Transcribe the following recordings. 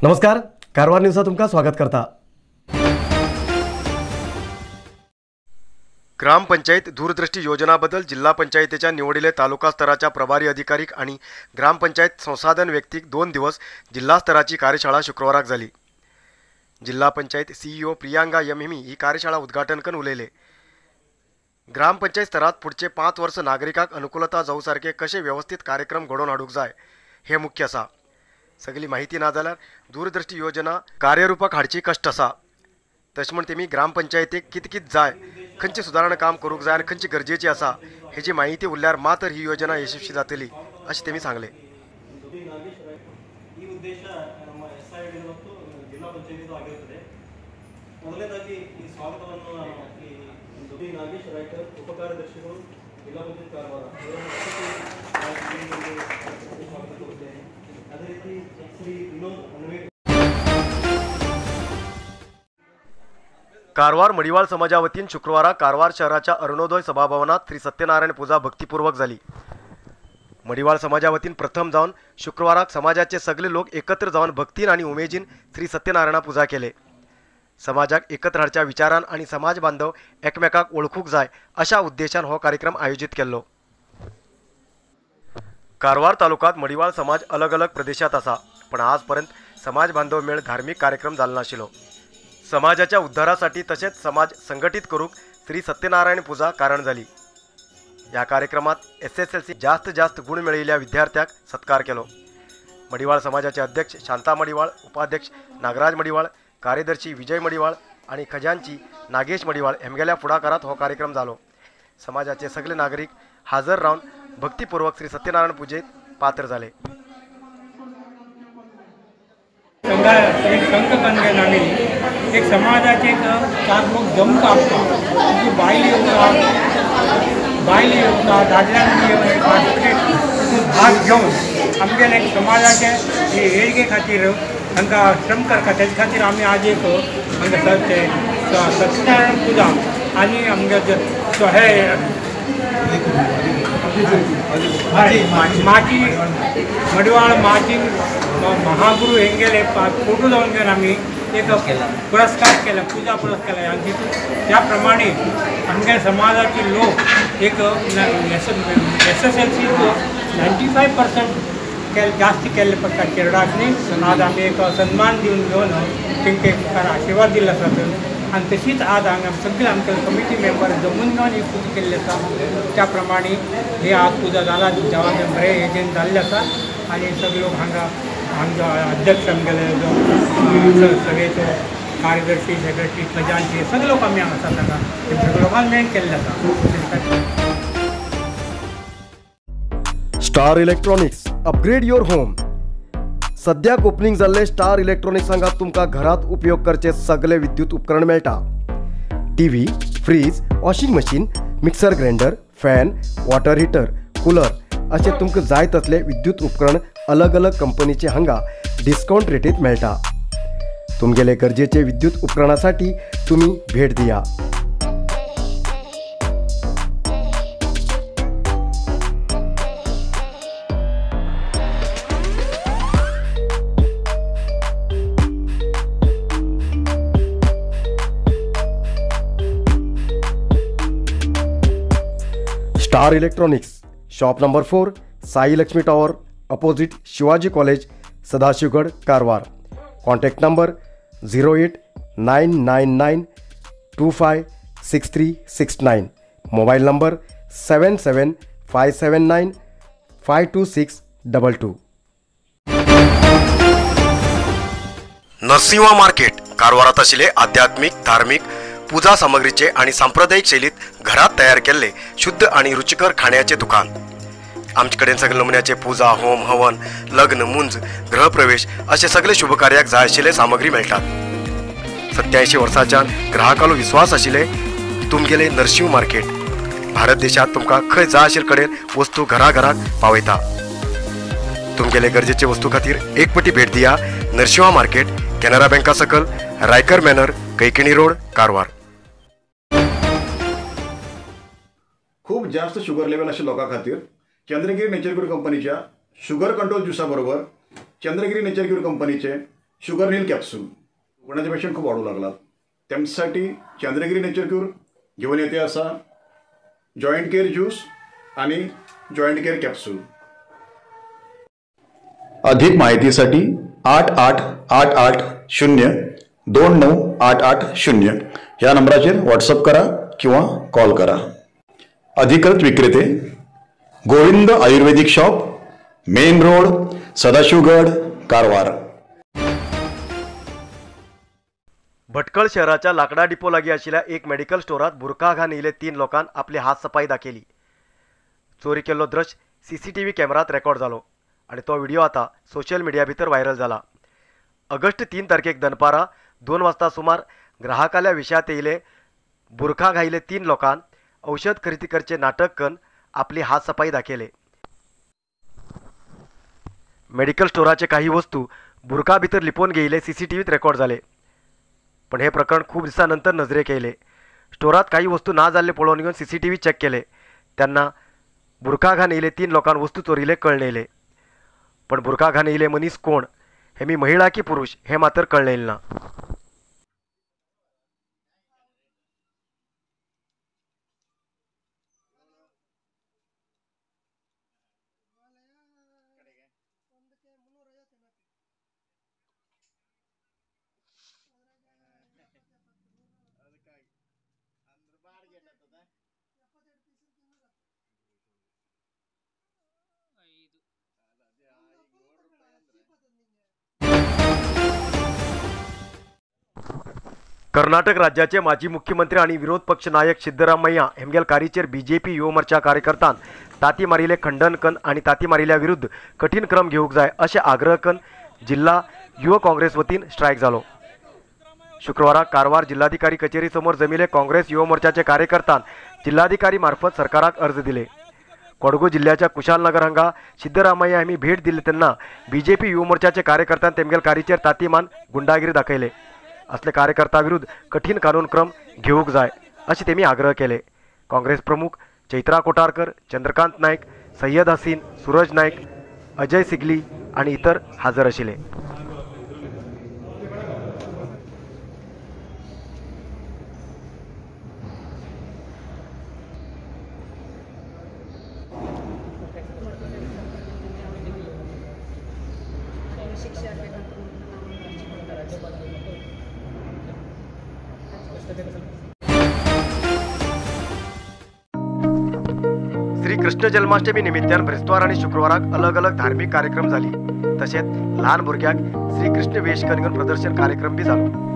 नमस्कार, कारवार न्यूजात तुमका स्वागत करता। ग्रामपंचायत दूरदृष्टी योजनाबद्दल जिल्हा पंचायतीच्या निवडिले तालुका स्तराच्या प्रभारी अधिकारी आणि ग्रामपंचायत संसाधन व्यक्तीक 2 दिवस जिल्हा स्तराची कार्यशाळा शुक्रवाराक झाली। जिल्हा पंचायत सीईओ प्रियांका यमहिमी ही कार्यशाळा उद्घाटन करून उलयले। ग्रामपंचायत स्तरात पुढचे 5 वर्ष नागरिकांक अनुकूलता जाऊसारखे कसे व्यवस्थित कार्यक्रम घडोवन हाडूंक जाय हे मुख्य आसा। सगळी माहिती ना जाल्यार दूरदृष्टी योजना कार्यरूपाक हाडची कष्ट आसा। तशें म्हण तेमी ग्रामपंचायतीक कित जाय, खंयची सुदारणा काम करूंक जाय आनी खंयची गरजेची आसा हेची माहिती उरल्यार मात्र ही योजना यशस्वी जातली अशें तेमी सांगले। कारवार मडिवाळ समाजा वतीन शुक्रवारा कारवार शहराच्या अरुणोदय सभाभवनात श्री सत्यनारायण पूजा भक्तीपूर्वक झाली। मडिवाळ समाजा वतीन प्रथम जावन शुक्रवाराक समाजाचे सगळे लोक एकत्र जावन भक्तीन आणि उमेदीन श्री सत्यनारायण पूजा केले। समाजाक एकत्र हाडच्या विचारान आणि समाज बांधव एकमेकाक ओळखूक जाय अशा उद्देशान हो कार्यक्रम आयोजित केल्लो। कारवार तालुक्यात मडिवाळ समाज अलग अलग प्रदेशात आसा, पण आजपर्यंत समाज बांधव मेळ धार्मिक कार्यक्रम जाल्लो नाशिल्लो। समाजाच्या उद्धारासाठी तसेच समाज संघटित करूक श्री सत्यनारायण पूजा कारण झाली। या कार्यक्रमात SSLC जास्त गुण मिळविलेल्या विद्यार्थ्याक सत्कार केलो। मडिवाळ समाजाचे अध्यक्ष शांता मडिवाळ, उपाध्यक्ष नागराज मडिवाळ, कार्यदर्शी विजय मडिवाळ आणि खजांची नागेश मडिवाळ हेमगेल्या पुढाकारात हो कार्यक्रम झालो। समाजाचे सगळे नागरिक हजर राहून भक्तीपूर्वक श्री सत्यनारायण पूजेत पात्र झाले। एक समाजाचे 4 लोक जमून आसता, बायली येवता दादल्यांनी भाग घेवन आमगेले एक समाजाचे येळगे खातीर तांकां श्रम करता, तेजे खातीर आमी आज एक हांगा सत्यनारायण पूजा आनी आमगे हे माची मडिवाळ माची महागुरू हेंगेले फोटो जावन घेवन आमी एक पुरस्कार केला, पूजा पुरस्कार केला। आणि त्या प्रमाणे आमच्या समाजाचे लोक एक SSLC 95% जास्त केल्ले पडटा चेडवांनी। आज आमी एक सन्मान दिवन घेवन तांकां एक आशिर्वाद दिल्लो आसा। आणि तशीच आज हांगा सगळे आमचे कमिटी मेंबर जमून घेवन ही पूजा केल्ली आसा। त्या प्रमाणे ही आज पूजा जाला, देवाचे बरे हेजेन जाल्ले आसा। आणि सगळे लोक हांगा आमचो अध्यक्ष आमगेले सगळे तो कार्यदर्शी सेक्रेटरी खजांची सगळे लोक आमी हांगा आसात, हांगा सगळे लोकांक मेळून केल्ले आसा। Star electronics upgrade your home. सद्याक ओपनिंग जाल्ले स्टार इलेक्ट्रॉनिक्स हांगा तुमकां घरात उपयोग करचे सगळे विद्युत उपकरण मेळटा। TV, fridge, washing machine, mixer grinder, fan, water heater, cooler असे तुमकां जाय तसले विद्युत उपकरण अलग अलग कंपनीचे हांगा डिस्काउंट रेटीत मेळटा। तुमगेले गरजेचे विद्युत उपकरणासाठी तुम्ही भेट दिया। Star electronics, shop number 4, Sai Lakshmi tower, opposite Shivaji college, Sadashivgad, Karwar. Contact number 0899256369। Mobile number 7757952622। Narasimha market कारवारात आशिल्ले आध्यात्मिक, धार्मिक, पूजा सामग्रीचे आणि सांप्रदायिक शैलीत घरात तयार केलेले शुद्ध आणि रुचिकर खाण्याचे दुकान। आमच्याकडे सगळे नमुन्याचे पूजा, होम, हवन, लग्न, मुंज, गृहप्रवेश असे सगळे शुभ कार्याक जाय आशिल्ले सामग्री मेळटात। 87 वर्सांच्या ग्राहकालो विश्वास आशिल्ले तुमगेले नरसिंह मार्केट भारत देशात तुमका खंय जाय आशिल्ले कडेन वस्तू घराघराक पावयता। तुमगेले गरजेचे वस्तू खातीर एक पटी भेट दिया। नरसिंह मार्केट, कॅनरा बँका सकल, रायकर मॅनर, कैकिणी रोड, कारवार। खूप जास्त शुगर लेवल अशा लोकां खातीर चंद्रगिरी नेचर क्यूर कंपनीच्या शुगर कंट्रोल ज्युसा बरोबर चंद्रगिरी नेचर क्यूर कंपनीचे शुगर नील कॅप्सूल कोणाच्या पेशंट खूप वाढू लागला त्यांच्यासाठी चंद्रगिरी नेचर क्यूर घेऊन येते असा जॉईंट केअर ज्यूस आणि जॉईंट केअर कॅप्सूल. अधिक माहितीसाठी 8888029880 या नंबराचे व्हॉट्सअप करा किंवा कॉल करा. अधिकृत विक्रेते Govind Ayurvedic shop, main road, Sadashivgad, Karwar. Bhatkal शहराच्या लाकडा डिपो लागी आशिल्ल्या एक मेडिकल स्टोरात बुरखा घालून येयले 3 लोकांनी आपली हात सफाई दाखयली. चोरी केल्लो दृश्य CCTV कॅमेरात रेकॉर्ड जालो आणि तो व्हिडिओ आता सोशल मीडिया भितर व्हायरल जाला. ऑगस्ट 3 तारखेक दनपारा 2 वाजता सुमार ग्राहकाल्या विशयात येयले बुरखा घायले 3 लोकांनी औषध खरेदी करचे नाटक करून आपली हात सफाई दाखयले. मेडिकल स्टोराचे काही वस्तू बुरखा भितर लिपोवन घेयले CCTVत रेकॉर्ड झाले. पण हे प्रकरण खूप दिवसानंतर नजरेक येयले. स्टोरात काही वस्तू ना जाल्ले पळोवन घेवन CCTV चेक केले त्यांना बुरखा घालून येयले 3 लोकांनी वस्तू चोरिले कळलेले. पण बुरखा घालून येयले मनीस कोण, हे मी महिला की पुरुष हे मात्र कळलेले ना. कर्नाटक राज्याचे माजी मुख्यमंत्री आणि विरोध पक्ष नायक सिद्धरामय्या हेमगेल कारीचेर BJP युवा मोर्चा कार्यकर्त्यान ताती मारिले खंडन कन आणि ताती मारिल्या विरुद्ध कठीण क्रम घेवूंक जाय अशें आग्रह कन जिल्हा युवा काँग्रेस वतीन स्ट्रायक जालो. शुक्रवारा कारवार जिल्हाधिकारी कचेरी समोर जमिले काँग्रेस युवा मोर्चाचे कार्यकर्त्यान जिल्हाधिकारी मार्फत सरकाराक अर्ज दिले. कोडगू जिल्ह्याच्या कुशालनगर हांगा सिद्धरामय्या हेमी भेट दिली तेन्ना BJP युवा मोर्चाचे कार्यकर्त्यान तेमगेल कारीचेर ताती मान गुंडागिरी दाखयले. असले कार्यकर्ता विरुद्ध कठीण कानून क्रम घेवूंक जाय अशें तेमी आग्रह केले. काँग्रेस प्रमुख चैत्रा कोटारकर, चंद्रकांत नायक, सय्यद हसीन, सूरज नायक, अजय सिगली आणि इतर हजर आशिल्ले. श्री कृष्ण जन्माष्टमी निमित्तान ब्रेस्तार आणि शुक्रवाराक अलग अलग धार्मिक कार्यक्रम झाली. तसेच लहान भुरग्याक श्री कृष्ण वेश करून प्रदर्शन कार्यक्रम बी जालो.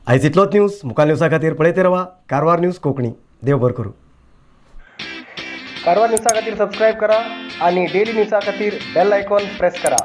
आयज इतलोच न्यूज. मुखाल न्यूजा खातीर पळयते रावा कारवार न्यूज कोंकणी. देव बरें करूं. कारवार न्यूजा खातीर सबस्क्राईब करा आणि डेली न्यूजा खातीर बेल आयकॉन प्रेस करा.